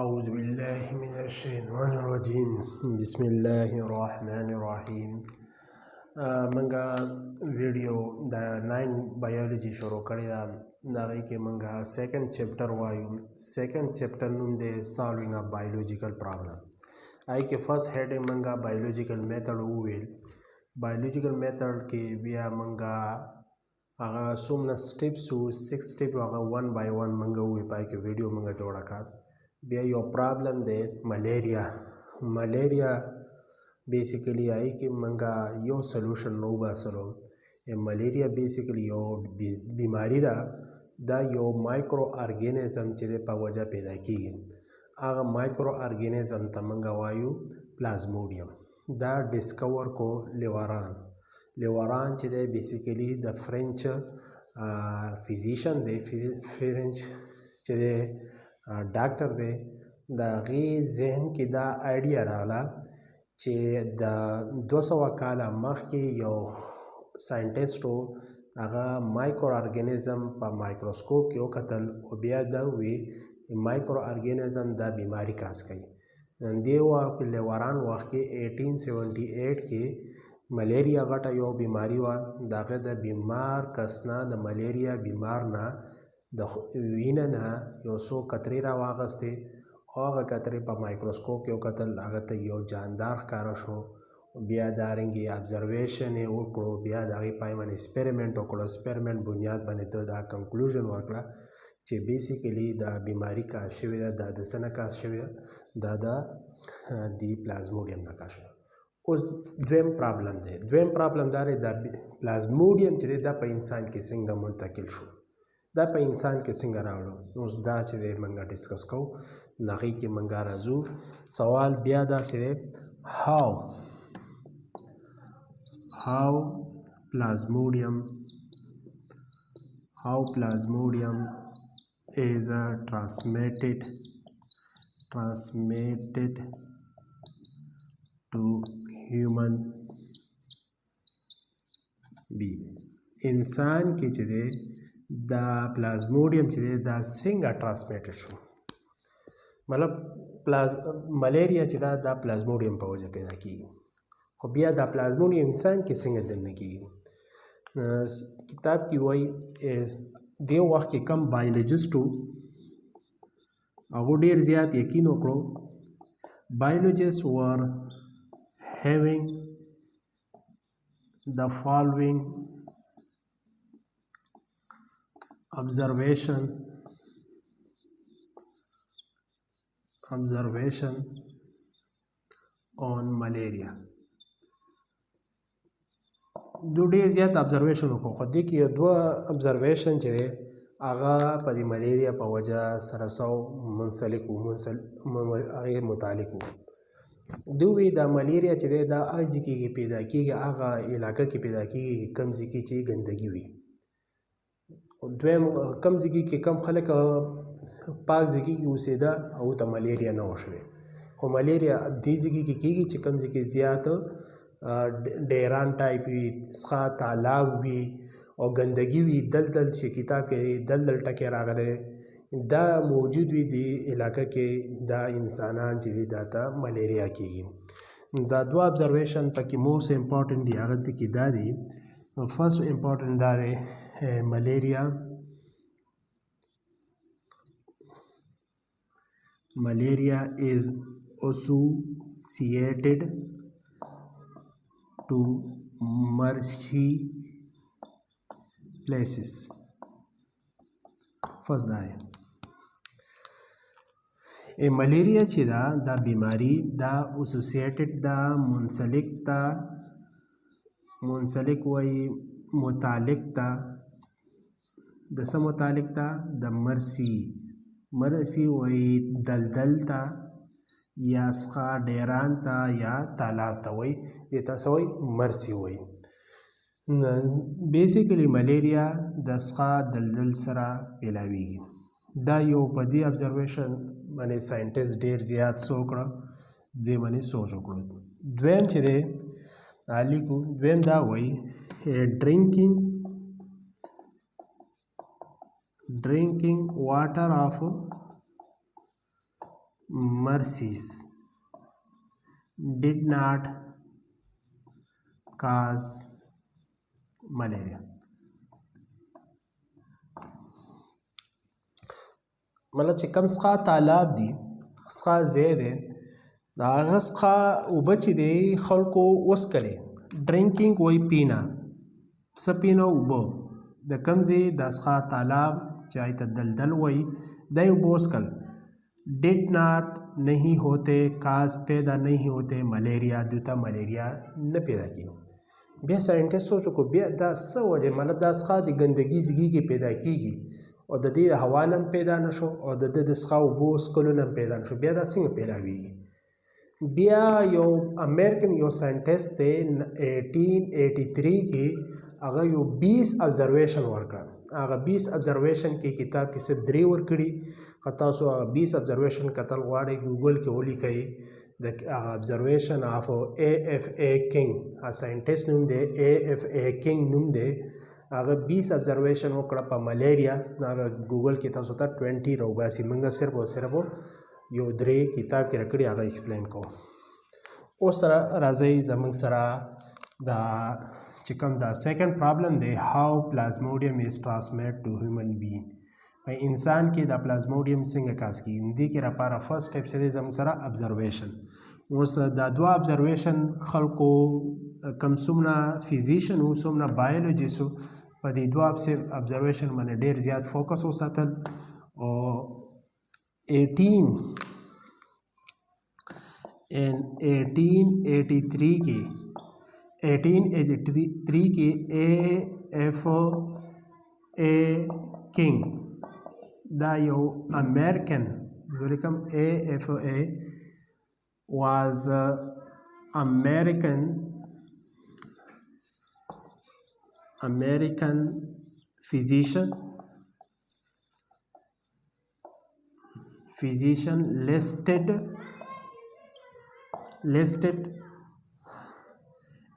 अऊज़ुबिल्लाहिमिनश्शैतानिर्रजीम बिस्मिल्लाहिर्रहमानिर्रहीम। मंगा वीडियो द 9 बायोलॉजी शुरू करी दा दागे के मंगा सेकंड चैप्टर वायु सेकंड चैप्टर नुम दे सॉल्विंग अ बायोलॉजिकल प्रॉब्लम आई के फर्स्ट हेडिंग मंगा बायोलॉजिकल मेथड हुवेल बायोलॉजिकल मेथड के बिया मंगा अगर सुमना स्टेप्स 6 स्टेप अगर 1 by 1 मंगा हुए पाए के वीडियो मंगा जोड़ा का बिया यो प्रॉब्लम दे मलेरिया बेसिकली आई कि मंगा यो सोल्यूशन नो बासलो ए मलेरिया बेसिकली यो बीमारी दा यो माइक्रो ऑर्गेनिज्म चिरे पा वजह पैदा की आगा माइक्रो ऑर्गेनिज्म तमंगा वायु प्लाज्मोडियम दा डिस्कवर को लेवारान चिरे बेसिकली द फ्रेंच फिजिशियन दे फ्रेंच चिरे डॉक्टर दे दा गी जहन की दा आइडिया राला चे द 200 काला मख की यो साइंटिस्टो आगा माइक्रो ऑर्गेनिज्म पा माइक्रोस्कोप के कतल ओ बिया दा हुई माइक्रो ऑर्गेनिज्म दा बीमारी कास कई देवा लेवारान वक्त के 1878 के मलेरिया गटा यो बीमारी वा दागे द बीमार कसना द मलेरिया बीमार ना द वीना ना यो सो कतरे रा वागस्ते और कतरे पा माइक्रोस्कोप के कतल लागत यो जानदार कारश हो बिया दारेंगे ऑब्जर्वेशन है उकड़ो बिया दागे पाई मन एक्सपेरिमेंट ओकड़ो एक्सपेरिमेंट बुनियाद बने तो दा कंक्लूजन वर्कला चे बेसिकली दा बीमारी का शिविर दा दसना का शिविर दा दी प्लाज्मोडियम ना का शिविर उस द्वेम प्रॉब्लम दारे दा प्लाज्मोडियम चले दा पे इंसान के सिंग मुंतकिल शो दा पे इंसान के सिंग रावलो उस दा चले मंगा डिस्कस को नगी के मंगा राजू सवाल बिया दा से how plasmodium is transmitted to human being इंसान के चले दा प्लाज्मोडियम चले दा सिंगा ट्रांसमिटेड शो मतलब मलेरिया चला दा प्लाज्मोडियम पर वजह पैदा की को बिया दा प्लाज्मोडियम इंसान के सिंग दिन की किताब की वही दे वक्त के कम बायोलॉजिस्टो अब डेर ज़्यादा यकीन करो biologist were having the following observation on malaria दो ډیر زیات observation کو خو دې کې دو observation چې هغه په دې ملیریا په وجه سره سو منسلک متعلق دوی دا ملیریا چې دا اځي کې پیدا کیږي هغه علاقې کې پیدا کیږي کم ځکه چې ګندګي وي دویم کم ځکه کې کم خلک پاک ځکه کې اوسېدا او ته ملیریا نه وشوي خو ملیریا دې ځکه کې کیږي چې کم ځکه زیات ډیران ټایپ وي څخه تالاب وي او ګندګي وي دلدل چې کتاب کې دلدل ټکي راغلي دا موجود وي دی علاقې کې دا انسانان چې دا ته ملیریا کیږي دا دو observation پکې موست امپورټنت دی هغه کې دا دی فرست امپورټنت دا دی malaria is associated to marshy places first دا A मलेरिया چې دا بیماری دا associated دا منسلک وای متعلق تا د سم متعلق تا د مرسی وای دلدل تا یا اسخا ډیران تا یا تالاب تا وای دته سوی مرسی وای بیسیکلی ملیریا د اسخا دلدل سره پیلاویږي دا یو په دې observation باندې ساينټیست ډیر زیات سوکړه دې باندې سوچ وکړو دویم چې دی علی کو دویم دا وای drinking water of mercies did not cause malaria. مطلب چې کم څخه تالاب دي څخه ځای دی د هغه څخه اوبه چې دی خلکو وڅښلې ډرینکینګ وایي پینا څه پینا اوبه د کم ځای د څخه تالاب چې هغې ته دلدل وایي دا یې اوبه وڅښل ډیډ ناٹ نہیں ہوتے کاز پیدا نہیں ہوتے ملیریا دوی ته ملیریا نه پیدا کېږي بیا ساینټسټ سوچ وکړو بیا دا څه وجه مطلب دا څخه د ګندګي زګي کې پیدا کېږي او د دې هوا نه پیدا نشو او د دې د څخه اوبو څښلو نه پیدا نشو بیا دا څنګه پیداویږي بیا یو امریکن یو ساینټسټ دی 1883 کې هغه یو 20 ابزرویشن ورکړه هغه 20 ابزرویشن کې کتاب کې صرف 3 ورکړي که تاسو هغه 20 ابزرویشن کتل غواړئ ګوګل کې ولیکئ د هغه ابزرویشن اف AFA کینګ هغه ساینټسټ نوم دی AFA کینګ نوم دی هغه 20 ابزرویشن وکړه په ملیریا هغه ګوګل کې تاسو ته 20 راوباسي موږ صرف او صرف یو 3 کتاب کې راکړي هغه ایکسپلین کوو اوس سره راځئ زموږ سره دا چې کوم دا سیکنډ پرابلم دی هاو پلازموډیم از ټرانسمیټ ټو هیومن بینګ په انسان کې دا پلازموډیم څنګه کاز کېږي دې کې لپاره فرست سټیپ چې دی زموږ سره ابزرویشن اوس دا دوه ابزرویشن خلکو کم څومره فزیشن و څومره بایولوجیست و په دې دوه ابزرویشن باندې ډېر زیات فوکس وساتل او 1883 کې AFA کینګ دا یو امریکن ولیکم AFA was American physician listed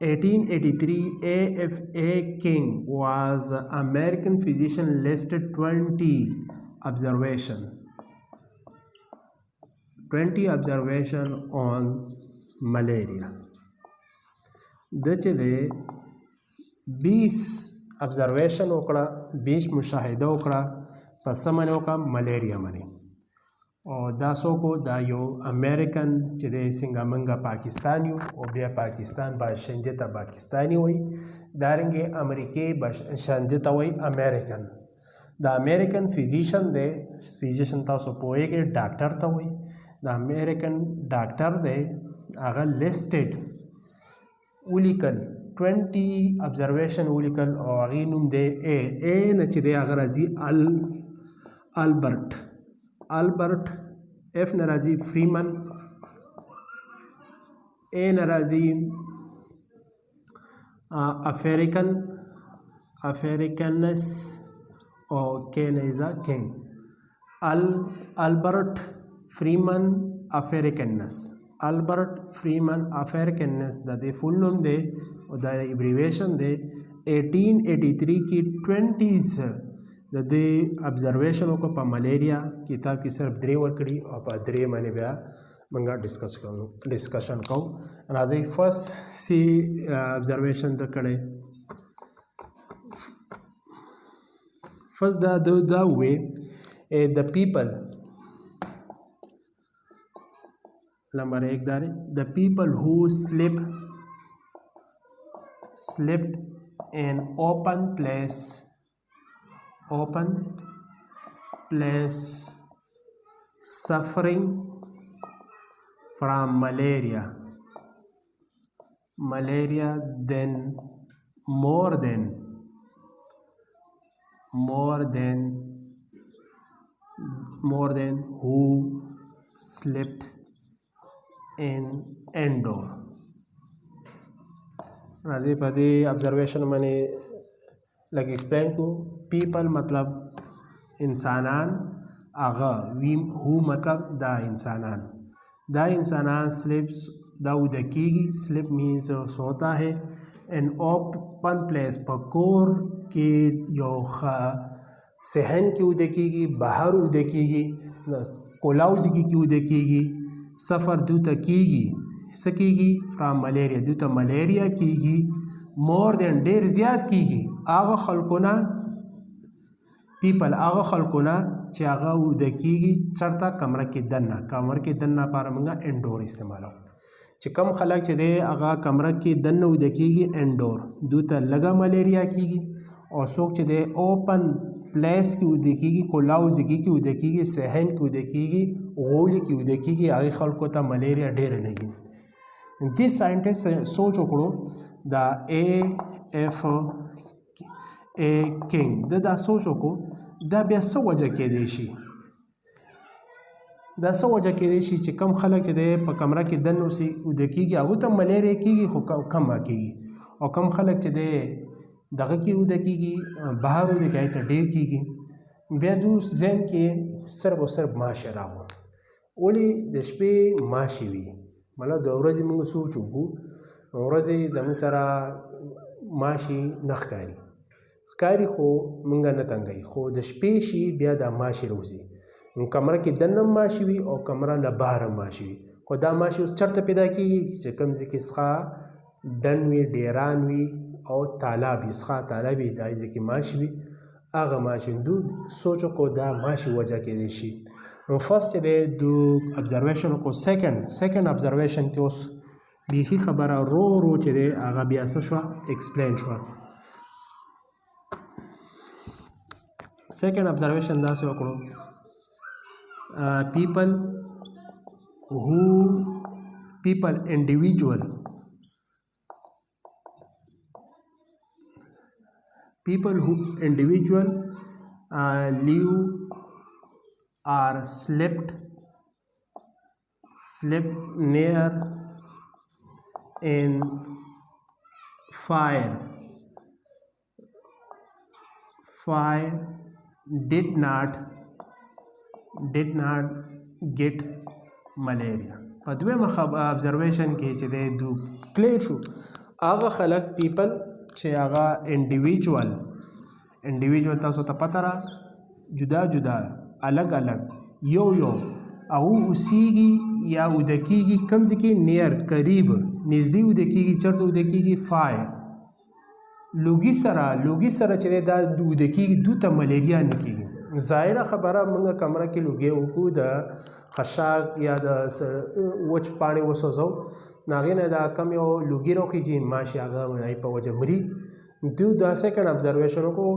1883 AFA King was American physician listed 20 observation on malaria د چې دی 20 observation وکړه 20 مشاهده وکړه په څه باندې وکړه ملیریا باندې او دا څوک دا یو امریکن چې دی څنګه موږ پاکستان یو او بیا پاکستان باشندې ته پاکستاني وایي دارنګې امریکې باشندې ته وایي امریکن د امریکن فزیشن دی فزیشن تاسو پوهیږئ ډاکټر ته وایي د امریکن ډاکټر دی هغه لیسټډ ولیکل 20 ابزرویشن ولیکل او هغې نوم دی A نه چې دی هغه راځي البرټ F نه راځي فریمن A نه راځي افریکنس او K نه is a king البرټ فریمن افریکنس د دې فول نوم دی او دا ابریویشن دی 1883 کې 20s د دې ابزرویشن وکړه په ملیریا کتاب کې صرف 3 ورکړي او په 3 باندې بیا موږ ډسکشن کوو راځئ فرست سی ابزرویشن د کړی فرست دا وی د پیپل نمبر 1 دا the people who slept in open place suffering from malaria then more than who slept in indoor راځي په دې ابزرویشن باندې لږ ایکسپلین کو پیپل مطلب انسانان هغه هو مطلب دا انسانان سلیپس دا وده کیږي سلیپ مینس سوتا ہے ان اوپن پلیس په کور کې یو صحن کې وده کیږي بهر وده کیږي کولاوزګي کې وده کېږي سفر دو ته کېږي څه کېږي فرام ملیریا دو ته ملیریا کېږي مور دین ډېر زیات کېږي هغه خلکو نه پیپل هغه خلکو نه چې هغه وده کېږي چېرته کمره کې دننه لپاره موږ انډور استعمالوو چې کم خلک چې دی هغه کمره کې دننه وده کېږي انډور دو ته لږه ملیریا کېږي او څوک چې دی اوپن پلیس کې وده کېږي کولاوزګي کې وده کېږي صحن کې وده کېږي غولي کې وده کېږي هغې خلکو ته ملیریا ډېره لګي دې ساینټسټ سوچ وکړو دا اف ا کینګ دا سوچ وکړو دا بیا څه وجه کېدی شي چې کم خلک چې دی په کمره کې دننه وده کېږي هغو ته ملیریا کېږي خو کمه کېږي او کم خلک چې دی دغه کې وده کېږي بهر وده کېږي ته ډېر کېږي بیا دو ذهن کې صرف او صرف ماشي راغلو ولې د شپې ماشي وي مطلب د ورځې موږ سوچ وکړو ورځې زموږ سره ماشي نه ښکاري خو موږ نه تنګوي خو د شپې شي بیا دا ماشي روزي کمره کې دننه ماشي وي او کمره نه بهر ماشي وي خو دا ماشي اوس چېرته پیدا کېږي چې کوم ځای کې څخه ډن وي ډیران وي او تالاب وي څخه تالاب وي دا ځای کې ماشي وي هغه ماشي دو سوچ وکړو دا ماشي وجه کېدی شي نو فرست چې دی دو ابزرویشن وکړو سیکنډ ابزرویشن کې اوس بیخي خبره رو چې دی هغه بیا څه شوه ایکسپلین شوه سیکنډ ابزرویشن داسې وکړو people who individual live or slept near in fire did not get malaria په دویمه ابزرویشن کې چې دی دو کلیر شو هغه خلک پیپل چې هغه انډیویجوال تاسو ته پته را جدا الګ یو هغه اوسیږي یا وده کېږي کوم ځای کې نیر قریب نږدې وده کېږي چېرته وده کېږي فایر لوګي سره چې دا وده کېږي دو ته ملیریا نه کېږي ظاهره خبره موږ کمره کې لوګي وکړو د خشاک یا د وچ پاڼې وسوځو نو هغې نه دا کم یو لوګي راخیږي ماشي هغه په وجه مري دو دا سیکنډ ابزرویشن وکړو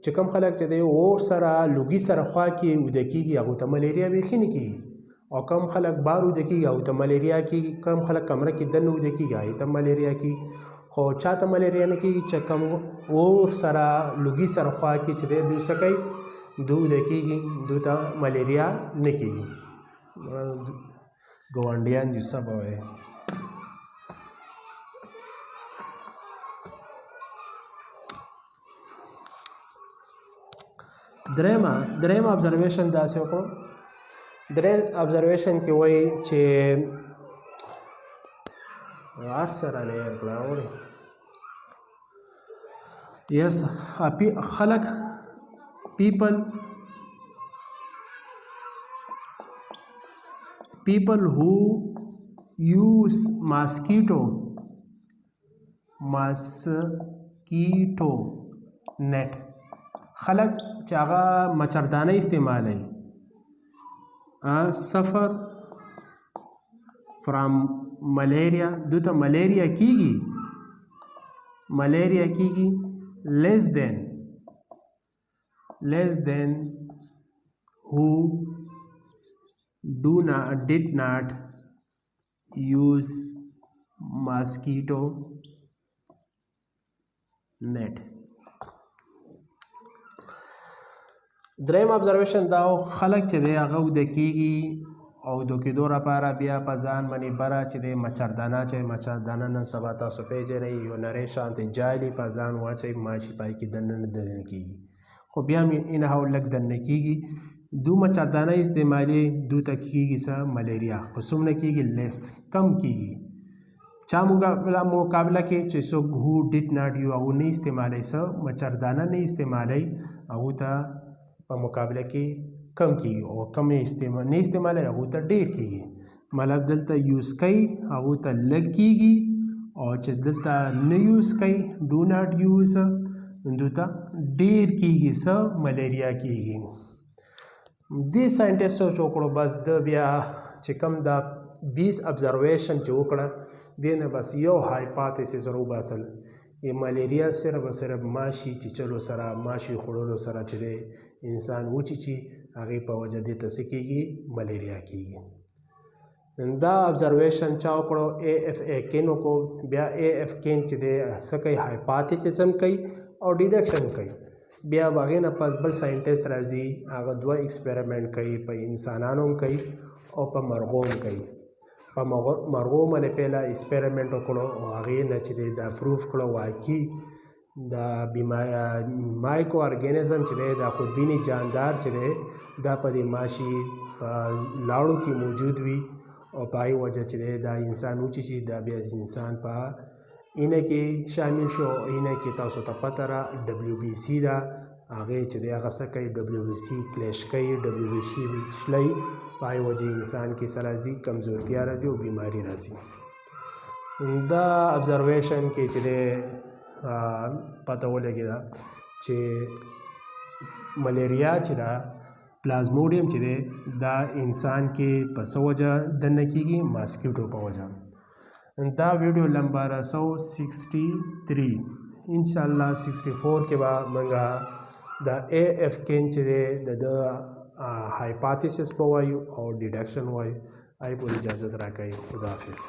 چې کوم خلک چې دی اور سره لوګي سره خوا کې وده کېږي هغو ته ملیریا بیخي نه کېږي او کم خلک بار وده کېږي هغو ته ملیریا کېږي کم خلک کمره کې دننه وده کېږي هغې ته ملیریا کېږي خو چاته ملیریا نه کېږي چې کم اور سره لوګي سره خوا کې چې دی دوی څه کوي دو وده کېږي دو ته ملیریا نه کېږي ګاونډیان دي څه به وایي درېم ابزرویشن داسې وکړو درېم ابزرویشن کې وایي چې هر سره نه یې کړه وړي یس خلک people who use mosquito net خلک چې هغه مچردانه استعمالوي suffer from malaria دو ته ملیریا کېږي less than who did not use mosquito net درېم ابزرویشن دا خلک چې دی هغه وده کېږي او د کېدو لپاره بیا په ځان باندې بره چې دی مچردانه نن سبا تاسو پیژنئ یو نرۍ شانتې جالي په ځان واچوئ ماشي پای کې دننه کېږي خو بیا هم انهاو لږ دننه کېږي دو مچردانه استعمالي دو ته کېږي څه ملیریا خو څومره کېږي لیس کم کېږي چا مقابله کې چې څوک هو ډیډ ناټ یو هغو نه استعمالوي څه مچردانه نه استعمالوي هغو ته په مقابله کې کم کیږي او کم استعمال نه استعمالوي هغو ته ډېر کیږي. مطلب دلته یوز کوي هغو ته لږ کیږي او چې دلته نه یوز کوي ډو ناټ یوز دو ته ډېر کیږي څه ملیریا کیږي. دې ساینټسټ سوچ وکړو بس د بیا چې کوم دا 20 ابزرویشن چې وکړه دې نه بس یو هایپاتیسس راوباسل ملیریا صرف او صرف ماشي چیچلو سره ماشي خوړلو سره چې دی انسان وچیچي هغې په وجه دې ته څه کېږي ملیریا کېږي. دا ابزرویشن چا وکړو AFA کین وکړو. بیا AF کین چې دی څه کوي هایپاتیسس هم کوي او ډیډکشن کوي. بیا هغې نه پس بل ساینټسټ راځي هغه 2 ایکسپریمنټ کوي په انسانانو هم کوي او په مرغو هم کوي. په مرغو باندې پهله ایکسپریمنټ وکړو او هغې نه چې دی دا پروف کړو واقعي دا مایکرو ارګانیزم چې دی دا خودبیني جاندار چې دی دا په دې ماشي په لاړو کې موجود وي او په هغې وجه چې دی دا انسان وچیچي دا بیا انسان په اینه کې شامل شو. اینه کې تاسو ته پته را WBC ده هغې چې دی هغه څه کوي WBC کلیش کوي WBC شلی په هغې وجه انسان کې څه راځي کمزورتیا راځي او بیماري راځي. دا ابزرویشن کې چې دی پته ولګېده چې ملیریا چې ده پلازموډیم چې دی دا انسان کې په څه وجه دننه کېږي ماسکیټو په وجه. دا ویډیو نمبر 163 انشاءالله 64 کې به موږ د AF کین چې دی د هایپاتیسس به وایو او ډیډکشن وایو. هغې پورې اجازت راکوئ. خداحافظ.